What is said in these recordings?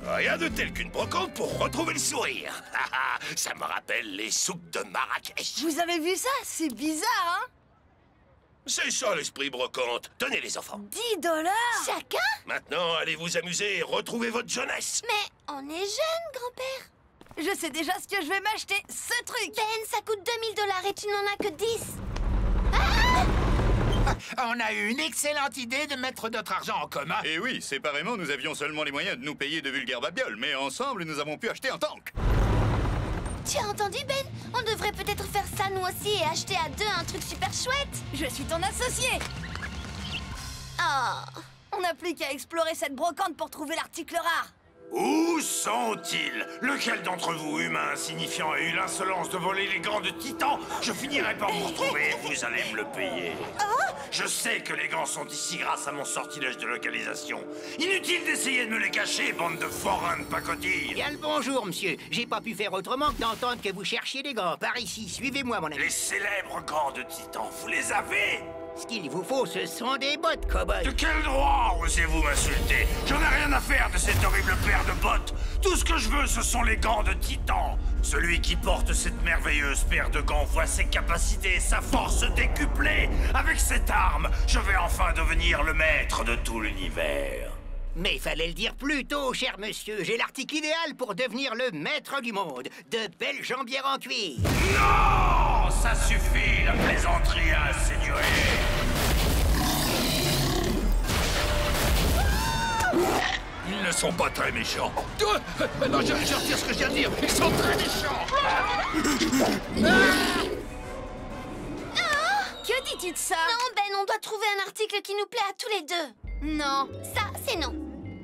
Rien de tel qu'une brocante pour retrouver le sourire. Ça me rappelle les souks de Marrakech. Vous avez vu ça? C'est bizarre, hein? C'est ça l'esprit brocante. Tenez les enfants. 10 $? Chacun? Maintenant, allez vous amuser et retrouver votre jeunesse. Mais on est jeunes, grand-père. Je sais déjà ce que je vais m'acheter, ce truc. Ben, ça coûte 2000 $ et tu n'en as que 10. On a eu une excellente idée de mettre notre argent en commun. Et oui, séparément, nous avions seulement les moyens de nous payer de vulgaires babioles, mais ensemble, nous avons pu acheter un tank. Tu as entendu, Ben? On devrait peut-être faire ça nous aussi et acheter à deux un truc super chouette. Je suis ton associé. Oh. On n'a plus qu'à explorer cette brocante pour trouver l'article rare. Où sont-ils? Lequel d'entre vous, humain insignifiant, a eu l'insolence de voler les gants de Titan? Je finirai par vous retrouver, vous allez me le payer. Je sais que les gants sont ici grâce à mon sortilège de localisation. Inutile d'essayer de me les cacher, bande de forains de pacotille. Bien le bonjour, monsieur. J'ai pas pu faire autrement que d'entendre que vous cherchiez des gants. Par ici, suivez-moi, mon ami. Les célèbres gants de Titan, vous les avez? Ce qu'il vous faut, ce sont des bottes, cow-boy. De quel droit osez-vous m'insulter? J'en ai rien à faire de cette horrible paire de bottes. Tout ce que je veux, ce sont les gants de Titan. Celui qui porte cette merveilleuse paire de gants voit ses capacités et sa force décuplées. Avec cette arme, je vais enfin devenir le maître de tout l'univers. Mais fallait le dire plus tôt, cher monsieur. J'ai l'article idéal pour devenir le maître du monde. De belles jambières en cuir. Non! Ça suffit, la plaisanterie a assez duré. Ils ne sont pas très méchants. Non, je retire ce que je viens de dire. Ils sont très méchants. Que dis-tu de ça? Non, Ben, on doit trouver un article qui nous plaît à tous les deux. Non. Ça, c'est non.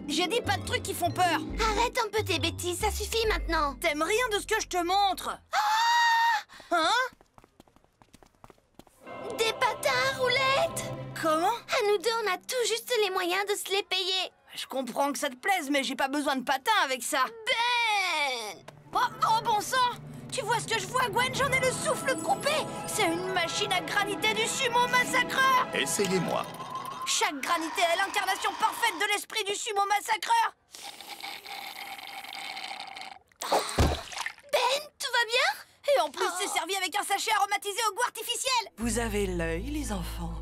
J'ai dit pas de trucs qui font peur. Arrête un peu tes bêtises, ça suffit maintenant. T'aimes rien de ce que je te montre. Hein? Des patins à roulettes. Comment? À nous deux, on a tout juste les moyens de se les payer. Je comprends que ça te plaise, mais j'ai pas besoin de patins avec ça. Ben! Oh bon sang! Tu vois ce que je vois, Gwen? J'en ai le souffle coupé. C'est une machine à graniter du sumo massacreur. Essayez-moi. Chaque granité est l'incarnation parfaite de l'esprit du sumo massacreur. Ben, tout va bien? Et en plus, c'est servi avec un sachet aromatisé au goût artificiel. Vous avez l'œil, les enfants.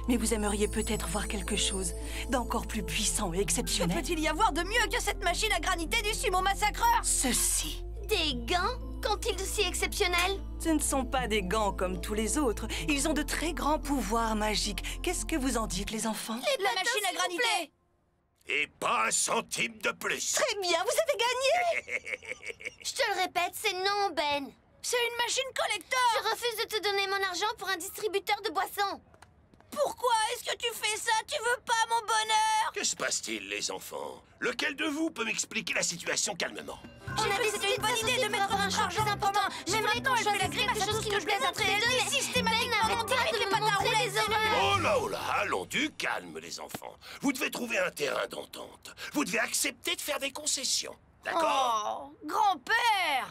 Mais vous aimeriez peut-être voir quelque chose d'encore plus puissant et Que exceptionnel. peut-il y avoir de mieux que cette machine à graniter du sumo massacreur? Ceci. Des gants? Qu'ont-ils de si exceptionnel? Ce ne sont pas des gants comme tous les autres. Ils ont de très grands pouvoirs magiques. Qu'est-ce que vous en dites, les enfants? La machine à graniter. Et pas un centime de plus. Très bien, vous avez gagné! Je te le répète, c'est non, Ben. C'est une machine collector. Je refuse de te donner mon argent pour un distributeur de boissons. Pourquoi est-ce que tu fais ça? Tu veux pas mon bonheur? Que se passe-t-il, les enfants? Lequel de vous peut m'expliquer la situation calmement? J'ai cru que c'était une bonne idée de mettre notre argent important. Mais maintenant, je fais la grimace à tout ce que je plaise entre les deux. Et systématiquement, on dirait que les patins à roulettes. Oh là, allons du calme, les enfants. Vous devez trouver un terrain d'entente. Vous devez accepter de faire des concessions. D'accord? Oh, grand-père!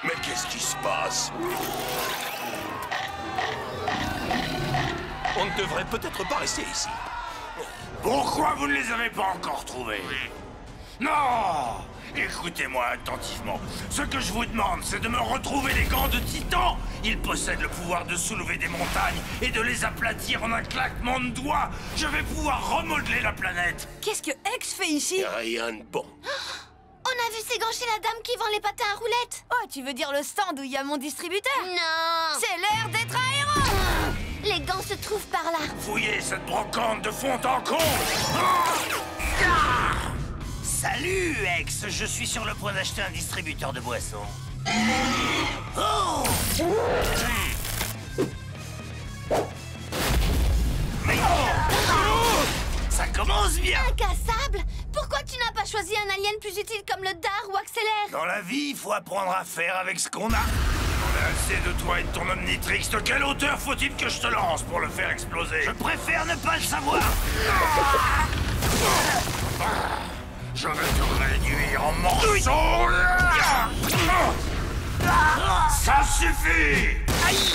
Mais qu'est-ce qui se passe? On ne devrait peut-être pas rester ici. Pourquoi vous ne les avez pas encore trouvés? Non! Écoutez-moi attentivement. Ce que je vous demande, c'est de me retrouver les gants de Titan. Ils possèdent le pouvoir de soulever des montagnes et de les aplatir en un claquement de doigts. Je vais pouvoir remodeler la planète. Qu'est-ce que X fait ici? Rien de bon. On a vu ces gants chez la dame qui vend les patins à roulettes. Oh, tu veux dire le stand où il y a mon distributeur? Non! C'est l'heure d'être un héros! Les gants se trouvent par là. Fouillez cette brocante de fond en comble. Salut, Ex. Je suis sur le point d'acheter un distributeur de boissons. Oh! Ça commence bien. Incassable? Pourquoi tu n'as pas choisi un alien plus utile comme le Dar ou Accélère? Dans la vie, il faut apprendre à faire avec ce qu'on a. On a assez de toi et de ton Omnitrix. De quelle hauteur faut-il que je te lance pour le faire exploser? Je préfère ne pas le savoir. Je vais te réduire en morceaux. Ça suffit! Aïe!